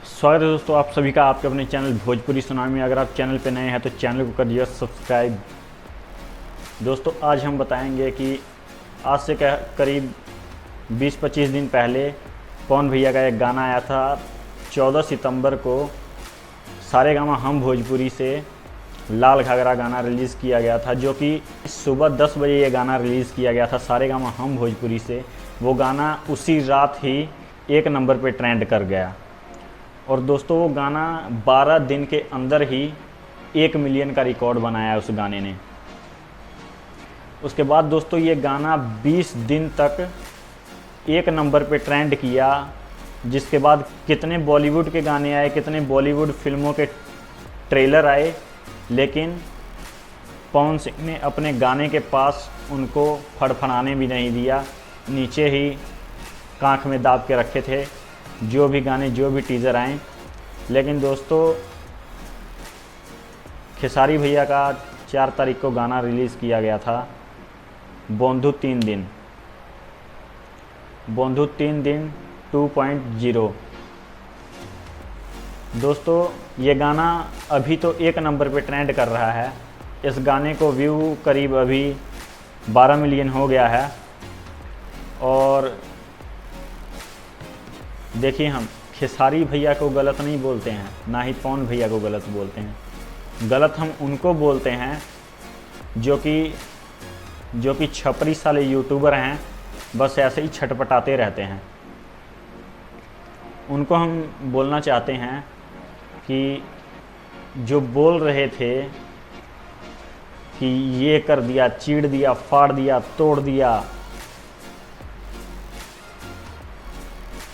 स्वागत है दोस्तों आप सभी का आपके अपने चैनल भोजपुरी सुनामी में। अगर आप चैनल पे नए हैं तो चैनल को करिए सब्सक्राइब। दोस्तों आज हम बताएंगे कि आज से करीब 20-25 दिन पहले पवन भैया का एक गाना आया था। 14 सितंबर को सारेगामा हम भोजपुरी से लाल घाघरा गाना रिलीज़ किया गया था, जो कि सुबह 10 बजे ये गाना रिलीज़ किया गया था सारेगामा हम भोजपुरी से। वो गाना उसी रात ही 1 नंबर पे ट्रेंड कर गया और दोस्तों वो गाना 12 दिन के अंदर ही 1 मिलियन का रिकॉर्ड बनाया उस गाने ने। उसके बाद दोस्तों ये गाना 20 दिन तक 1 नंबर पे ट्रेंड किया, जिसके बाद कितने बॉलीवुड के गाने आए, कितने बॉलीवुड फिल्मों के ट्रेलर आए, लेकिन पवन सिंह ने अपने गाने के पास उनको फड़फड़ाने भी नहीं दिया। नीचे ही कांख में दाब के रखे थे जो भी गाने, जो भी टीज़र आए। लेकिन दोस्तों खेसारी भैया का 4 तारीख को गाना रिलीज़ किया गया था, बोंधु 3 दिन, बोंधु 3 दिन 2.0। दोस्तों ये गाना अभी तो 1 नंबर पे ट्रेंड कर रहा है। इस गाने को व्यू करीब अभी 12 मिलियन हो गया है। और देखिए हम खेसारी भैया को गलत नहीं बोलते हैं, ना ही पवन भैया को गलत बोलते हैं। गलत हम उनको बोलते हैं जो कि छपरी साले यूट्यूबर हैं, बस ऐसे ही छटपटाते रहते हैं। उनको हम बोलना चाहते हैं कि जो बोल रहे थे कि ये कर दिया, चीड़ दिया, फाड़ दिया, तोड़ दिया।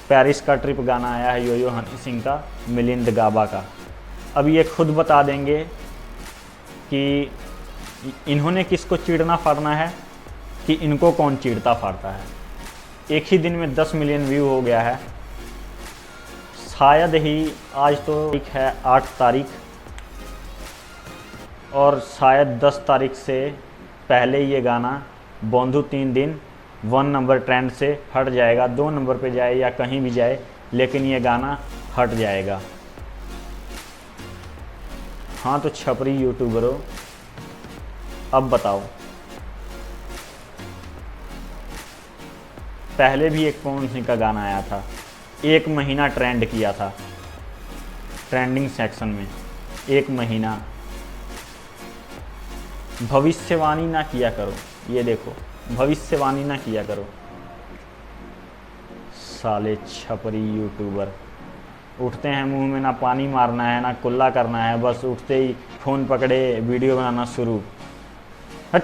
पेरिस का ट्रिप गाना आया है यो-यो हनी सिंह का, मिलिंद गाबा का। अब ये खुद बता देंगे कि इन्होंने किसको चीड़ना फाड़ना है, कि इनको कौन चीड़ता फाड़ता है। एक ही दिन में 10 मिलियन व्यू हो गया है। शायद ही आज तो है 8 तारीख, और शायद 10 तारीख से पहले ये गाना बोंधु 3 दिन 1 नंबर ट्रेंड से हट जाएगा। 2 नंबर पे जाए या कहीं भी जाए, लेकिन ये गाना हट जाएगा। हाँ तो छपरी यूट्यूबरों अब बताओ, पहले भी एक पवन सिंह का गाना आया था, 1 महीना ट्रेंड किया था ट्रेंडिंग सेक्शन में, 1 महीना। भविष्यवाणी ना किया करो, ये देखो भविष्यवाणी ना किया करो साले छपरी यूट्यूबर। उठते हैं मुंह में ना पानी मारना है ना कुल्ला करना है, बस उठते ही फ़ोन पकड़े वीडियो बनाना शुरू। हट।